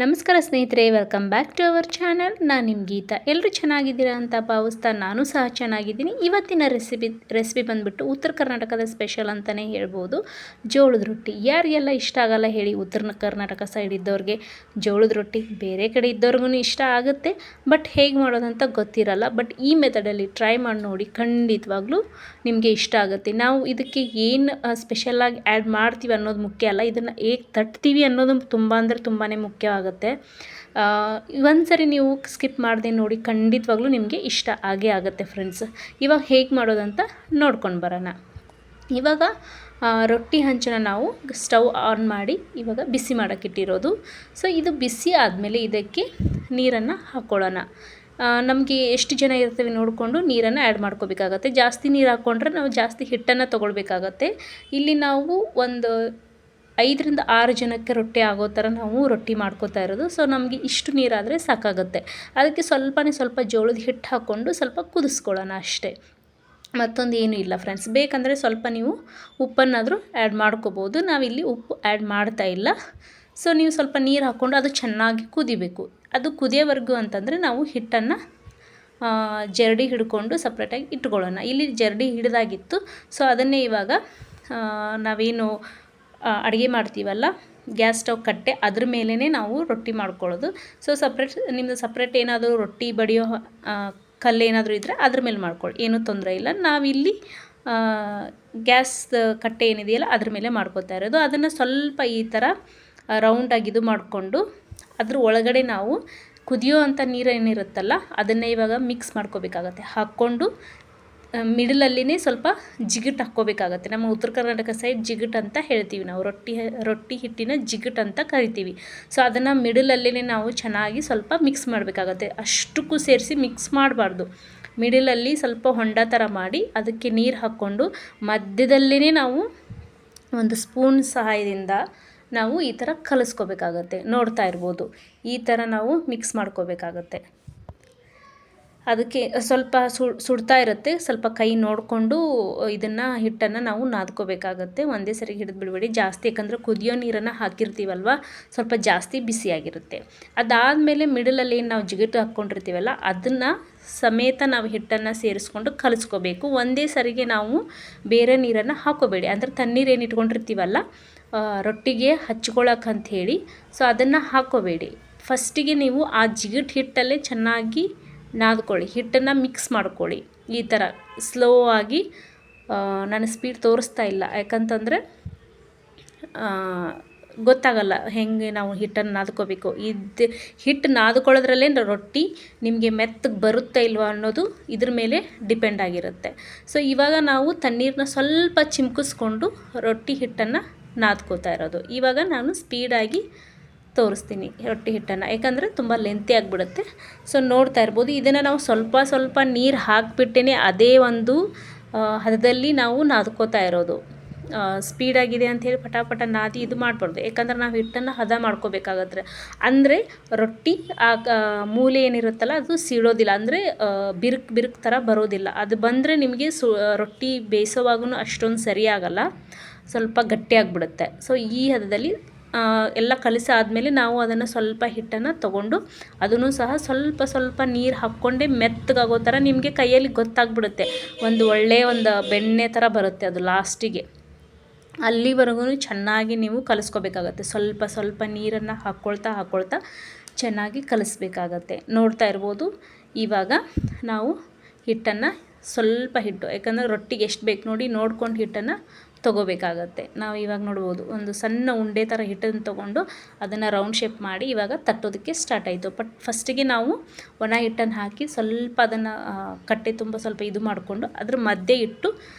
ನಮಸ್ಕಾರ ಸ್ನೇಹಿತರೆ, welcome back to our channel. ನಾನು ನಿಮ್ಮ ಗೀತಾ. ಎಲ್ಲರೂ ಚೆನ್ನಾಗಿದ್ದೀರಾ ಅಂತ ಭಾವಿಸ್ತಾ ನಾನು ಸಹ ಚೆನ್ನಾಗಿದ್ದೀನಿ. ಇವತ್ತಿನ ರೆಸಿಪಿ ಬಂದುಬಿಟ್ಟು ಉತ್ತರ ಕರ್ನಾಟಕದ ಸ್ಪೆಷಲ್ ಅಂತಲೇ ಹೇಳ್ಬೋದು. ಜೋಳದ ರೊಟ್ಟಿ ಯಾರಿಗೆಲ್ಲ ಇಷ್ಟ ಆಗಲ್ಲ ಹೇಳಿ? ಉತ್ತರ ಕರ್ನಾಟಕ ಸೈಡ್ ಇದ್ದವ್ರಿಗೆ ಜೋಳದ ರೊಟ್ಟಿ ಬೇರೆ ಕಡೆ ಇದ್ದವ್ರಿಗೂ ಇಷ್ಟ ಆಗುತ್ತೆ. ಬಟ್ ಹೇಗೆ ಮಾಡೋದಂತ ಗೊತ್ತಿರಲ್ಲ. ಬಟ್ ಈ ಮೆಥಡಲ್ಲಿ ಟ್ರೈ ಮಾಡಿ ನೋಡಿ, ಖಂಡಿತವಾಗ್ಲೂ ನಿಮಗೆ ಇಷ್ಟ ಆಗುತ್ತೆ. ನಾವು ಇದಕ್ಕೆ ಏನು ಸ್ಪೆಷಲಾಗಿ ಆ್ಯಡ್ ಮಾಡ್ತೀವಿ ಅನ್ನೋದು ಮುಖ್ಯ ಅಲ್ಲ, ಇದನ್ನು ಹೇಗೆ ತಟ್ತೀವಿ ಅನ್ನೋದು ತುಂಬ ಅಂದರೆ ತುಂಬಾ ಮುಖ್ಯ ಆಗುತ್ತೆ. ಒಂದು ಸರಿ ನೀವು ಸ್ಕಿಪ್ ಮಾಡದೆ ನೋಡಿ, ಖಂಡಿತವಾಗ್ಲೂ ನಿಮಗೆ ಇಷ್ಟ ಆಗೇ ಆಗುತ್ತೆ ಫ್ರೆಂಡ್ಸ್. ಇವಾಗ ಹೇಗೆ ಮಾಡೋದಂತ ನೋಡ್ಕೊಂಡು ಬರೋಣ. ಇವಾಗ ರೊಟ್ಟಿ ಹಂಚನ್ನು ನಾವು ಸ್ಟವ್ ಆನ್ ಮಾಡಿ ಇವಾಗ ಬಿಸಿ ಮಾಡೋಕ್ಕಿಟ್ಟಿರೋದು. ಸೊ ಇದು ಬಿಸಿ ಆದಮೇಲೆ ಇದಕ್ಕೆ ನೀರನ್ನು ಹಾಕ್ಕೊಳ್ಳೋಣ. ನಮಗೆ ಎಷ್ಟು ಜನ ಇರ್ತೀವಿ ನೋಡಿಕೊಂಡು ನೀರನ್ನು ಆ್ಯಡ್ ಮಾಡ್ಕೋಬೇಕಾಗತ್ತೆ. ಜಾಸ್ತಿ ನೀರು ಹಾಕ್ಕೊಂಡ್ರೆ ನಾವು ಜಾಸ್ತಿ ಹಿಟ್ಟನ್ನು ತೊಗೊಳ್ಬೇಕಾಗತ್ತೆ. ಇಲ್ಲಿ ನಾವು ಒಂದು 5-6 ಜನಕ್ಕೆ ರೊಟ್ಟಿ ಆಗೋ ಥರ ನಾವು ರೊಟ್ಟಿ ಮಾಡ್ಕೋತಾ ಇರೋದು. ಸೊ ನಮಗೆ ಇಷ್ಟು ನೀರಾದರೆ ಸಾಕಾಗುತ್ತೆ. ಅದಕ್ಕೆ ಸ್ವಲ್ಪ ಜೋಳದ ಹಿಟ್ಟು ಹಾಕ್ಕೊಂಡು ಸ್ವಲ್ಪ ಕುದಿಸ್ಕೊಳ್ಳೋಣ ಅಷ್ಟೇ, ಮತ್ತೊಂದು ಏನೂ ಇಲ್ಲ ಫ್ರೆಂಡ್ಸ್. ಬೇಕಂದರೆ ಸ್ವಲ್ಪ ನೀವು ಉಪ್ಪನ್ನಾದರೂ ಆ್ಯಡ್ ಮಾಡ್ಕೋಬೋದು. ನಾವಿಲ್ಲಿ ಉಪ್ಪು ಆ್ಯಡ್ ಮಾಡ್ತಾ ಇಲ್ಲ. ಸೊ ನೀವು ಸ್ವಲ್ಪ ನೀರು ಹಾಕ್ಕೊಂಡು ಅದು ಚೆನ್ನಾಗಿ ಕುದಿಬೇಕು. ಅದು ಕುದಿಯೋವರೆಗೂ ಅಂತಂದರೆ ನಾವು ಹಿಟ್ಟನ್ನು ಜರಡಿ ಹಿಡ್ಕೊಂಡು ಸಪ್ರೇಟಾಗಿ ಇಟ್ಕೊಳ್ಳೋಣ. ಇಲ್ಲಿ ಜರಡಿ ಹಿಡಿದಾಗಿತ್ತು. ಸೊ ಅದನ್ನೇ ಇವಾಗ ನಾವೇನು ಅಡುಗೆ ಮಾಡ್ತೀವಲ್ಲ, ಗ್ಯಾಸ್ ಸ್ಟವ್ ಕಟ್ಟೆ ಅದ್ರ ಮೇಲೇ ನಾವು ರೊಟ್ಟಿ ಮಾಡ್ಕೊಳ್ಳೋದು. ಸೊ ನಿಮ್ಮದು ಸಪ್ರೇಟ್ ಏನಾದರೂ ರೊಟ್ಟಿ ಬಡಿಯೋ ಕಲ್ಲು ಏನಾದರೂ ಇದ್ದರೆ ಅದ್ರ ಮೇಲೆ ಮಾಡ್ಕೊಳ್ಳಿ, ಏನೂ ತೊಂದರೆ ಇಲ್ಲ. ನಾವಿಲ್ಲಿ ಗ್ಯಾಸ್ ಕಟ್ಟೆ ಏನಿದೆಯಲ್ಲ ಅದ್ರ ಮೇಲೆ ಮಾಡ್ಕೊತಾ ಇರೋದು. ಅದನ್ನು ಸ್ವಲ್ಪ ಈ ಥರ ರೌಂಡಾಗಿ ಇದು ಮಾಡಿಕೊಂಡು ಅದ್ರ ಒಳಗಡೆ ನಾವು ಕುದಿಯೋ ಅಂಥ ನೀರು ಏನಿರುತ್ತಲ್ಲ ಅದನ್ನೇ ಇವಾಗ ಮಿಕ್ಸ್ ಮಾಡ್ಕೋಬೇಕಾಗತ್ತೆ. ಹಾಕ್ಕೊಂಡು ಮಿಡಲಲ್ಲಿನೇ ಸ್ವಲ್ಪ ಜಿಗುಟು ಹಾಕ್ಕೋಬೇಕಾಗತ್ತೆ. ನಮ್ಮ ಉತ್ತರ ಕರ್ನಾಟಕ ಸೈಡ್ ಜಿಗುಟು ಅಂತ ಹೇಳ್ತೀವಿ ನಾವು, ರೊಟ್ಟಿ ಹಿಟ್ಟಿನ ಜಿಗುಟು ಅಂತ ಕರಿತೀವಿ. ಸೊ ಅದನ್ನು ಮಿಡಲಲ್ಲಿನೇ ನಾವು ಚೆನ್ನಾಗಿ ಸ್ವಲ್ಪ ಮಿಕ್ಸ್ ಮಾಡಬೇಕಾಗತ್ತೆ. ಅಷ್ಟಕ್ಕೂ ಸೇರಿಸಿ ಮಿಕ್ಸ್ ಮಾಡಬಾರ್ದು. ಮಿಡಲಲ್ಲಿ ಸ್ವಲ್ಪ ಹೊಂಡ ಥರ ಮಾಡಿ ಅದಕ್ಕೆ ನೀರು ಹಾಕ್ಕೊಂಡು ಮಧ್ಯದಲ್ಲೇ ನಾವು ಒಂದು ಸ್ಪೂನ್ ಸಹಾಯದಿಂದ ನಾವು ಈ ಥರ ಕಲಿಸ್ಕೋಬೇಕಾಗತ್ತೆ. ನೋಡ್ತಾ ಇರ್ಬೋದು, ಈ ಥರ ನಾವು ಮಿಕ್ಸ್ ಮಾಡ್ಕೋಬೇಕಾಗತ್ತೆ. ಅದಕ್ಕೆ ಸ್ವಲ್ಪ ಸುಡ್ತಾ ಇರುತ್ತೆ. ಸ್ವಲ್ಪ ಕೈ ನೋಡಿಕೊಂಡು ಇದನ್ನು ಹಿಟ್ಟನ್ನು ನಾವು ನಾದ್ಕೋಬೇಕಾಗತ್ತೆ. ಒಂದೇ ಸರಿ ಹಿಡಿದು ಬಿಡಬೇಡಿ ಜಾಸ್ತಿ, ಯಾಕಂದರೆ ಕುದಿಯೋ ನೀರನ್ನು ಹಾಕಿರ್ತೀವಲ್ವ, ಸ್ವಲ್ಪ ಜಾಸ್ತಿ ಬಿಸಿಯಾಗಿರುತ್ತೆ. ಅದಾದಮೇಲೆ ಮಿಡಲಲ್ಲಿ ಏನು ನಾವು ಜಿಗುಟು ಹಾಕ್ಕೊಂಡಿರ್ತೀವಲ್ಲ ಅದನ್ನು ಸಮೇತ ನಾವು ಹಿಟ್ಟನ್ನು ಸೇರಿಸ್ಕೊಂಡು ಕಲಿಸ್ಕೋಬೇಕು. ಒಂದೇ ಸರಿಗೆ ನಾವು ಬೇರೆ ನೀರನ್ನು ಹಾಕೋಬೇಡಿ. ಅಂದರೆ ತಣ್ಣೀರು ಏನು ಇಟ್ಕೊಂಡಿರ್ತೀವಲ್ಲ ರೊಟ್ಟಿಗೆ ಹಚ್ಕೊಳ್ಳೋಕ್ಕಂತ ಹೇಳಿ, ಸೊ ಅದನ್ನು ಹಾಕೋಬೇಡಿ. ಫಸ್ಟಿಗೆ ನೀವು ಆ ಜಿಗುಟು ಹಿಟ್ಟಲ್ಲೇ ಚೆನ್ನಾಗಿ ನಾದ್ಕೊಳ್ಳಿ, ಹಿಟ್ಟನ್ನು ಮಿಕ್ಸ್ ಮಾಡ್ಕೊಳ್ಳಿ. ಈ ಥರ ಸ್ಲೋ ಆಗಿ, ನಾನು ಸ್ಪೀಡ್ ತೋರಿಸ್ತಾ ಇಲ್ಲ ಯಾಕಂತಂದರೆ ಗೊತ್ತಾಗಲ್ಲ ಹೆಂಗೆ ನಾವು ಹಿಟ್ಟನ್ನು ನಾದ್ಕೋಬೇಕು. ಇದು ಹಿಟ್ಟು ನಾದ್ಕೊಳ್ಳೋದ್ರಲ್ಲೇ ರೊಟ್ಟಿ ನಿಮಗೆ ಮೆತ್ತಗೆ ಬರುತ್ತಾ ಇಲ್ವಾ ಅನ್ನೋದು ಇದ್ರ ಮೇಲೆ ಡಿಪೆಂಡ್ ಆಗಿರುತ್ತೆ. ಸೊ ಇವಾಗ ನಾವು ತಣ್ಣೀರನ್ನ ಸ್ವಲ್ಪ ಚಿಮ್ಕಿಸ್ಕೊಂಡು ರೊಟ್ಟಿ ಹಿಟ್ಟನ್ನು ನಾದ್ಕೋತಾ ಇರೋದು. ಇವಾಗ ನಾನು ಸ್ಪೀಡಾಗಿ ತೋರಿಸ್ತೀನಿ ರೊಟ್ಟಿ ಹಿಟ್ಟನ್ನು, ಯಾಕಂದರೆ ತುಂಬ ಲೆಂತಿ ಆಗಿಬಿಡುತ್ತೆ. ಸೊ ನೋಡ್ತಾ ಇರ್ಬೋದು, ಇದನ್ನು ನಾವು ಸ್ವಲ್ಪ ನೀರು ಹಾಕಿಬಿಟ್ಟೇ ಅದೇ ಒಂದು ಹದದಲ್ಲಿ ನಾವು ನಾದ್ಕೋತಾ ಇರೋದು. ಸ್ಪೀಡಾಗಿದೆ ಅಂಥೇಳಿ ಪಟಾಪಟ ನಾದಿ ಇದು ಮಾಡಬಾರ್ದು, ಯಾಕಂದ್ರೆ ನಾವು ಹಿಟ್ಟನ್ನು ಹದ ಮಾಡ್ಕೋಬೇಕಾಗತ್ತೆ. ಅಂದರೆ ರೊಟ್ಟಿ ಮೂಲೆ ಏನಿರುತ್ತಲ್ಲ ಅದು ಸೀಳೋದಿಲ್ಲ, ಅಂದರೆ ಬಿರುಕು ಥರ ಬರೋದಿಲ್ಲ. ಅದು ಬಂದರೆ ನಿಮಗೆ ರೊಟ್ಟಿ ಬೇಯಿಸೋವಾಗೂ ಅಷ್ಟೊಂದು ಸರಿಯಾಗಲ್ಲ, ಸ್ವಲ್ಪ ಗಟ್ಟಿಯಾಗಿಬಿಡುತ್ತೆ. ಸೊ ಈ ಹದದಲ್ಲಿ ಎಲ್ಲ ಕಲಸಾದ್ಮೇಲೆ ನಾವು ಅದನ್ನು ಸ್ವಲ್ಪ ಹಿಟ್ಟನ್ನು ತೊಗೊಂಡು ಅದನ್ನು ಸಹ ಸ್ವಲ್ಪ ನೀರು ಹಾಕ್ಕೊಂಡೆ ಮೆತ್ತಗಾಗೋ ಥರ ನಿಮಗೆ ಕೈಯಲ್ಲಿ ಗೊತ್ತಾಗ್ಬಿಡುತ್ತೆ. ಒಂದು ಬೆಣ್ಣೆ ಥರ ಬರುತ್ತೆ ಅದು ಲಾಸ್ಟಿಗೆ. ಅಲ್ಲಿವರೆಗೂ ಚೆನ್ನಾಗಿ ನೀವು ಕಲಿಸ್ಕೋಬೇಕಾಗತ್ತೆ. ಸ್ವಲ್ಪ ನೀರನ್ನು ಹಾಕ್ಕೊಳ್ತಾ ಚೆನ್ನಾಗಿ ಕಲಿಸ್ಬೇಕಾಗತ್ತೆ. ನೋಡ್ತಾ ಇರ್ಬೋದು, ಇವಾಗ ನಾವು ಹಿಟ್ಟನ್ನು ಸ್ವಲ್ಪ ಹಿಟ್ಟು, ಯಾಕಂದರೆ ರೊಟ್ಟಿಗೆ ಎಷ್ಟು ಬೇಕು ನೋಡಿ ನೋಡ್ಕೊಂಡು ಹಿಟ್ಟನ್ನು ತೊಗೋಬೇಕಾಗತ್ತೆ. ನಾವು ಇವಾಗ ನೋಡ್ಬೋದು, ಒಂದು ಸಣ್ಣ ಉಂಡೆ ಥರ ಹಿಟ್ಟನ್ನು ತೊಗೊಂಡು ಅದನ್ನು ರೌಂಡ್ ಶೇಪ್ ಮಾಡಿ ಇವಾಗ ತಟ್ಟೋದಕ್ಕೆ ಸ್ಟಾರ್ಟ್ ಆಯಿತು. ಬಟ್ ಫಸ್ಟಿಗೆ ನಾವು ಒಣ ಹಿಟ್ಟನ್ನು ಹಾಕಿ ಸ್ವಲ್ಪ ಅದನ್ನು ಕಟ್ಟೆ ತುಂಬ ಸ್ವಲ್ಪ ಇದು ಮಾಡಿಕೊಂಡು ಅದ್ರ ಮಧ್ಯೆ ಇಟ್ಟು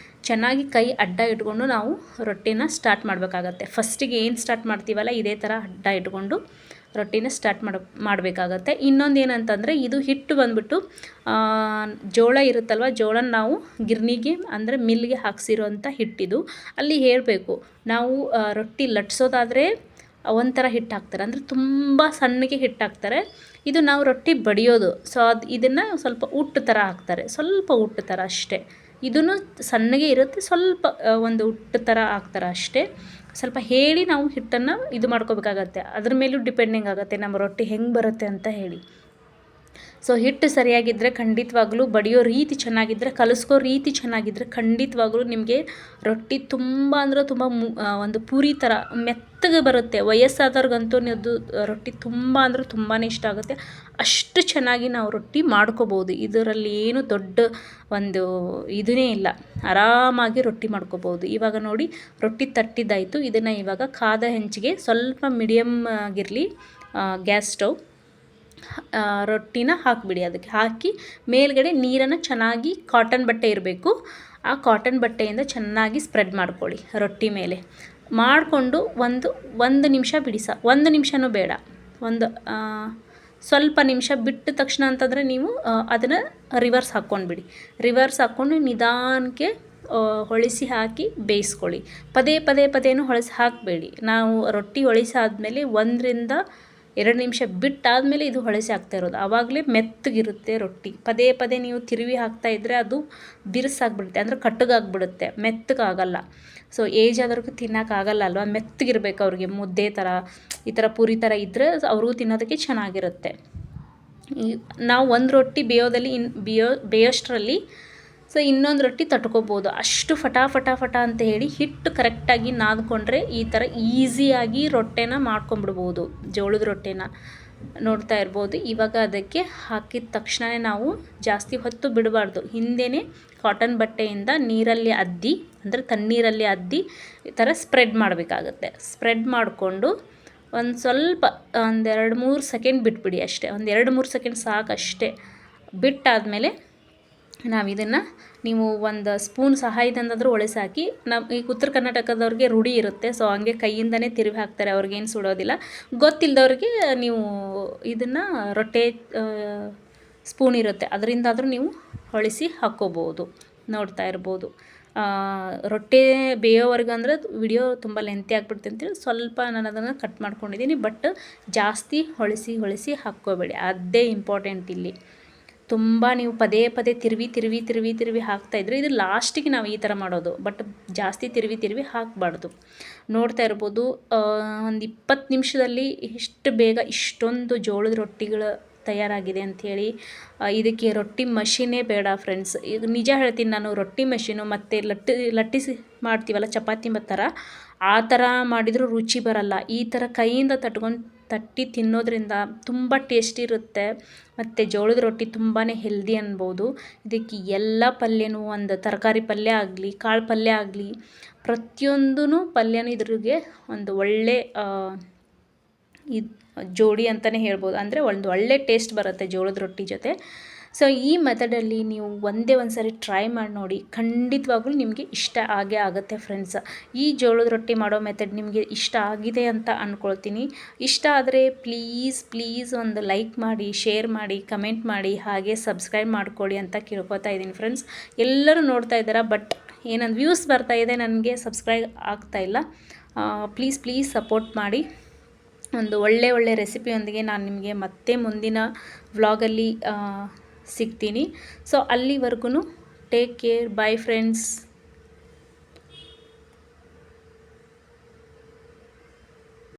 ಚೆನ್ನಾಗಿ ಕೈ ಅಡ್ಡ ಇಟ್ಕೊಂಡು ನಾವು ರೊಟ್ಟಿನ ಸ್ಟಾರ್ಟ್ ಮಾಡಬೇಕಾಗತ್ತೆ. ಫಸ್ಟಿಗೆ ಏನು ಸ್ಟಾರ್ಟ್ ಮಾಡ್ತೀವಲ್ಲ ಇದೇ ಥರ ಅಡ್ಡ ಇಟ್ಕೊಂಡು ರೊಟ್ಟಿನ ಸ್ಟಾರ್ಟ್ ಮಾಡಬೇಕಾಗತ್ತೆ. ಇನ್ನೊಂದು ಏನಂತಂದರೆ ಇದು ಹಿಟ್ಟು ಬಂದುಬಿಟ್ಟು ಜೋಳ ಇರುತ್ತಲ್ವ, ಜೋಳನ ನಾವು ಗಿರ್ನಿಗೆ ಅಂದರೆ ಮಿಲ್ಗೆ ಹಾಕ್ಸಿರೋಂಥ ಹಿಟ್ಟಿದು. ಅಲ್ಲಿ ಹೇಳಬೇಕು, ನಾವು ರೊಟ್ಟಿ ಲಟ್ಸೋದಾದರೆ ಒಂಥರ ಹಿಟ್ಟು ಹಾಕ್ತಾರೆ, ಅಂದರೆ ತುಂಬ ಸಣ್ಣಗೆ ಹಿಟ್ಟು ಹಾಕ್ತಾರೆ. ಇದು ನಾವು ರೊಟ್ಟಿ ಬಡಿಯೋದು, ಸೊ ಇದನ್ನು ಸ್ವಲ್ಪ ಉಟ್ಟು ಥರ ಹಾಕ್ತಾರೆ, ಸ್ವಲ್ಪ ಉಟ್ಟು ಥರ ಅಷ್ಟೇ. ಇದನ್ನು ಸಣ್ಣಗೆ ಇರುತ್ತೆ, ಸ್ವಲ್ಪ ಒಂದು ಉಟ್ಟು ಥರ ಹಾಕ್ತಾರೆ ಅಷ್ಟೇ. ಸ್ವಲ್ಪ ಹೇಳಿ ನಾವು ಹಿಟ್ಟನ್ನು ಇದು ಮಾಡ್ಕೋಬೇಕಾಗತ್ತೆ, ಅದ್ರ ಮೇಲೂ ಡಿಪೆಂಡಿಂಗ್ ಆಗುತ್ತೆ ನಮ್ಮ ರೊಟ್ಟಿ ಹೆಂಗೆ ಬರುತ್ತೆ ಅಂತ ಹೇಳಿ. ಸೊ ಹಿಟ್ಟು ಸರಿಯಾಗಿದ್ದರೆ ಖಂಡಿತವಾಗ್ಲೂ, ಬಡಿಯೋ ರೀತಿ ಚೆನ್ನಾಗಿದ್ದರೆ, ಕಲಿಸ್ಕೋ ರೀತಿ ಚೆನ್ನಾಗಿದ್ದರೆ ಖಂಡಿತವಾಗ್ಲೂ ನಿಮಗೆ ರೊಟ್ಟಿ ತುಂಬ ಅಂದರೆ ತುಂಬ ಒಂದು ಪೂರಿ ಥರ ಮೆತ್ತಗೆ ಬರುತ್ತೆ. ವಯಸ್ಸಾದವ್ರಿಗಂತೂ ಅದು ರೊಟ್ಟಿ ತುಂಬ ಅಂದರೆ ತುಂಬಾ ಇಷ್ಟ ಆಗುತ್ತೆ. ಅಷ್ಟು ಚೆನ್ನಾಗಿ ನಾವು ರೊಟ್ಟಿ ಮಾಡ್ಕೋಬೋದು. ಇದರಲ್ಲಿ ಏನು ದೊಡ್ಡ ಒಂದು ಇದನ್ನೇ ಇಲ್ಲ, ಆರಾಮಾಗಿ ರೊಟ್ಟಿ ಮಾಡ್ಕೋಬೋದು. ಇವಾಗ ನೋಡಿ ರೊಟ್ಟಿ ತಟ್ಟಿದ್ದಾಯಿತು. ಇದನ್ನು ಇವಾಗ ಕಾದ ಹೆಂಚಿಗೆ ಸ್ವಲ್ಪ ಮೀಡಿಯಮ್ ಆಗಿರಲಿ ಗ್ಯಾಸ್ ಸ್ಟವ್, ರೊಟ್ಟಿನ ಹಾಕಿಬಿಡಿ. ಅದಕ್ಕೆ ಹಾಕಿ ಮೇಲ್ಗಡೆ ನೀರನ್ನು ಚೆನ್ನಾಗಿ, ಕಾಟನ್ ಬಟ್ಟೆ ಇರಬೇಕು, ಆ ಕಾಟನ್ ಬಟ್ಟೆಯಿಂದ ಚೆನ್ನಾಗಿ ಸ್ಪ್ರೆಡ್ ಮಾಡ್ಕೊಳ್ಳಿ ರೊಟ್ಟಿ ಮೇಲೆ. ಮಾಡಿಕೊಂಡು ಒಂದು ನಿಮಿಷ ಬಿಡಿ, ಒಂದು ನಿಮಿಷನೂ ಬೇಡ, ಒಂದು ಸ್ವಲ್ಪ ನಿಮಿಷ ಬಿಟ್ಟ ತಕ್ಷಣ ಅಂತಂದರೆ ನೀವು ಅದನ್ನು ರಿವರ್ಸ್ ಹಾಕ್ಕೊಂಡ್ಬಿಡಿ. ರಿವರ್ಸ್ ಹಾಕ್ಕೊಂಡು ನಿಧಾನಕ್ಕೆ ಹೊಳಿಸಿ ಹಾಕಿ ಬೇಯಿಸ್ಕೊಳ್ಳಿ. ಪದೇ ಪದೇ ಪದೇನೂ ಹೊಳಿಸಿ ಹಾಕಬೇಡಿ. ನಾವು ರೊಟ್ಟಿ ಹೊಳಿಸಿ ಆದಮೇಲೆ 1-2 ನಿಮಿಷ ಬಿಟ್ಟಾದಮೇಲೆ ಇದು ಹೊಳಸಿ ಹಾಕ್ತಾ ಇರೋದು, ಆವಾಗಲೇ ಮೆತ್ತಗಿರುತ್ತೆ ರೊಟ್ಟಿ. ಪದೇ ಪದೇ ನೀವು ತಿರುವಿ ಹಾಕ್ತಾಯಿದ್ರೆ ಅದು ಬಿರುಸಾಗ್ಬಿಡುತ್ತೆ, ಅಂದರೆ ಕಟ್ಟಗಾಗ್ಬಿಡುತ್ತೆ, ಮೆತ್ತಗಾಗಲ್ಲ. ಸೊ ಏಜ್ ಆದ್ರಿಗೂ ತಿನ್ನೋಕ್ಕಾಗಲ್ಲ ಅಲ್ವಾ, ಮೆತ್ತಗಿರ್ಬೇಕು ಅವ್ರಿಗೆ. ಮುದ್ದೆ ಥರ ಈ ಥರ ಪೂರಿ ಥರ ಇದ್ದರೆ ಅವ್ರಿಗೂ ತಿನ್ನೋದಕ್ಕೆ ಚೆನ್ನಾಗಿರುತ್ತೆ. ನಾವು ಒಂದು ರೊಟ್ಟಿ ಬೇಯೋದಲ್ಲಿ ಬೇಯೋಷ್ಟರಲ್ಲಿ ಸೊ ಇನ್ನೊಂದು ರೊಟ್ಟಿ ತಟ್ಕೋಬೋದು. ಅಷ್ಟು ಫಟ ಅಂತ ಹೇಳಿ ಹಿಟ್ಟು ಕರೆಕ್ಟಾಗಿ ನಾದ್ಕೊಂಡ್ರೆ ಈ ಥರ ಈಸಿಯಾಗಿ ರೊಟ್ಟೆನ ಮಾಡ್ಕೊಂಬಿಡ್ಬೋದು, ಜೋಳದ ರೊಟ್ಟೆನ. ನೋಡ್ತಾ ಇರ್ಬೋದು. ಇವಾಗ ಅದಕ್ಕೆ ಹಾಕಿದ ತಕ್ಷಣ ನಾವು ಜಾಸ್ತಿ ಹೊತ್ತು ಬಿಡಬಾರ್ದು. ಹಿಂದೆಯೇ ಕಾಟನ್ ಬಟ್ಟೆಯಿಂದ ನೀರಲ್ಲಿ ಅದ್ದಿ, ಅಂದರೆ ತಣ್ಣೀರಲ್ಲಿ ಅದ್ದಿ ಈ ಥರ ಸ್ಪ್ರೆಡ್ ಮಾಡಬೇಕಾಗತ್ತೆ. ಸ್ಪ್ರೆಡ್ ಮಾಡಿಕೊಂಡು ಒಂದು ಸ್ವಲ್ಪ 1-2-3 ಸೆಕೆಂಡ್ ಬಿಟ್ಬಿಡಿ ಅಷ್ಟೇ. 1-2-3 ಸೆಕೆಂಡ್ ಸಾಕು ಅಷ್ಟೇ. ಬಿಟ್ಟಾದಮೇಲೆ ನಾವು ಇದನ್ನು, ನೀವು ಒಂದು ಸ್ಪೂನ್ ಸಹಾಯದಿಂದಾದರೂ ಒಳಸಿ ಹಾಕಿ. ಈಗ ಉತ್ತರ ಕರ್ನಾಟಕದವ್ರಿಗೆ ರೂಢಿ ಇರುತ್ತೆ, ಸೊ ಹಂಗೆ ಕೈಯಿಂದನೇ ತಿರುವಿ ಹಾಕ್ತಾರೆ, ಅವ್ರಿಗೇನು ಸುಡೋದಿಲ್ಲ. ಗೊತ್ತಿಲ್ಲದವ್ರಿಗೆ ನೀವು ಇದನ್ನು ರೊಟ್ಟೆ ಸ್ಪೂನ್ ಇರುತ್ತೆ, ಅದರಿಂದಾದರೂ ನೀವು ಹೊಳಿಸಿ ಹಾಕ್ಕೋಬೋದು. ನೋಡ್ತಾ ಇರ್ಬೋದು. ರೊಟ್ಟೆ ಬೇಯೋವರೆಗೆ ಅಂದರೆ ವಿಡಿಯೋ ತುಂಬ ಲೆಂತಿ ಆಗಿಬಿಡ್ತೆ ಅಂತೇಳಿ ಸ್ವಲ್ಪ ನಾನು ಅದನ್ನು ಕಟ್ ಮಾಡ್ಕೊಂಡಿದ್ದೀನಿ. ಬಟ್ ಜಾಸ್ತಿ ಹೊಳಿಸಿ ಹಾಕ್ಕೋಬೇಡಿ, ಅದೇ ಇಂಪಾರ್ಟೆಂಟ್ ಇಲ್ಲಿ. ತುಂಬ ನೀವು ಪದೇ ಪದೇ ತಿರುವಿ ಹಾಕ್ತಾಯಿದ್ರೆ ಇದು ಲಾಸ್ಟಿಗೆ ನಾವು ಈ ಥರ ಮಾಡೋದು. ಬಟ್ ಜಾಸ್ತಿ ತಿರುವಿ ಹಾಕಬಾರ್ದು. ನೋಡ್ತಾ ಇರ್ಬೋದು, ಒಂದು 20 ನಿಮಿಷದಲ್ಲಿ ಇಷ್ಟು ಬೇಗ ಇಷ್ಟೊಂದು ಜೋಳದ ರೊಟ್ಟಿಗಳು ತಯಾರಾಗಿದೆ ಅಂಥೇಳಿ. ಇದಕ್ಕೆ ರೊಟ್ಟಿ ಮಷೀನೇ ಬೇಡ ಫ್ರೆಂಡ್ಸ್. ಈಗ ನಿಜ ಹೇಳ್ತೀನಿ ನಾನು, ರೊಟ್ಟಿ ಮಷೀನು ಮತ್ತು ಲಟ್ಟಿಸಿ ಮಾಡ್ತೀವಲ್ಲ ಚಪಾತಿ ಥರ, ಆ ಥರ ಮಾಡಿದರೂ ರುಚಿ ಬರಲ್ಲ. ಈ ಥರ ಕೈಯಿಂದ ತಟ್ಟಿ ತಿನ್ನೋದ್ರಿಂದ ತುಂಬ ಟೇಸ್ಟಿ ಇರುತ್ತೆ. ಮತ್ತು ಜೋಳದ ರೊಟ್ಟಿ ತುಂಬಾ ಹೆಲ್ದಿ ಅನ್ಬೋದು. ಇದಕ್ಕೆ ಎಲ್ಲ ಪಲ್ಯನೂ, ಒಂದು ತರಕಾರಿ ಪಲ್ಯ ಆಗಲಿ, ಕಾಳು ಪಲ್ಯ ಆಗಲಿ, ಪ್ರತಿಯೊಂದೂ ಪಲ್ಯನೂ ಇದ್ರಿಗೆ ಒಂದು ಒಳ್ಳೆ ಜೋಡಿ ಅಂತಲೇ ಹೇಳ್ಬೋದು. ಅಂದರೆ ಒಂದು ಒಳ್ಳೆ ಟೇಸ್ಟ್ ಬರುತ್ತೆ ಜೋಳದ ರೊಟ್ಟಿ ಜೊತೆ. ಸೊ ಈ ಮೆಥಡಲ್ಲಿ ನೀವು ಒಂದೇ ಒಂದು ಸಾರಿ ಟ್ರೈ ಮಾಡಿ ನೋಡಿ, ಖಂಡಿತವಾಗ್ಲೂ ನಿಮಗೆ ಇಷ್ಟ ಆಗೇ ಆಗುತ್ತೆ ಫ್ರೆಂಡ್ಸ್. ಈ ಜೋಳದ ರೊಟ್ಟಿ ಮಾಡೋ ಮೆಥಡ್ ನಿಮಗೆ ಇಷ್ಟ ಆಗಿದೆ ಅಂತ ಅಂದ್ಕೊಳ್ತೀನಿ. ಇಷ್ಟ ಆದರೆ ಪ್ಲೀಸ್ ಒಂದು ಲೈಕ್ ಮಾಡಿ, ಶೇರ್ ಮಾಡಿ, ಕಮೆಂಟ್ ಮಾಡಿ, ಹಾಗೆ ಸಬ್ಸ್ಕ್ರೈಬ್ ಮಾಡ್ಕೊಳ್ಳಿ ಅಂತ ಕೇಳ್ಕೊತಾ ಇದ್ದೀನಿ ಫ್ರೆಂಡ್ಸ್. ಎಲ್ಲರೂ ನೋಡ್ತಾ ಇದ್ದಾರೆ, ಬಟ್ ಏನಂದು ವ್ಯೂಸ್ ಬರ್ತಾ ಇದೆ, ನನಗೆ ಸಬ್ಸ್ಕ್ರೈಬ್ ಆಗ್ತಾಯಿಲ್ಲ. ಪ್ಲೀಸ್ ಸಪೋರ್ಟ್ ಮಾಡಿ. ಒಂದು ಒಳ್ಳೆ ರೆಸಿಪಿಯೊಂದಿಗೆ ನಾನು ನಿಮಗೆ ಮತ್ತೆ ಮುಂದಿನ ವ್ಲಾಗಲ್ಲಿ ಸಿಗ್ತೀನಿ. ಸೊ ಅಲ್ಲಿವರೆಗೂ ಟೇಕ್ ಕೇರ್, ಬಾಯ್ ಫ್ರೆಂಡ್ಸ್.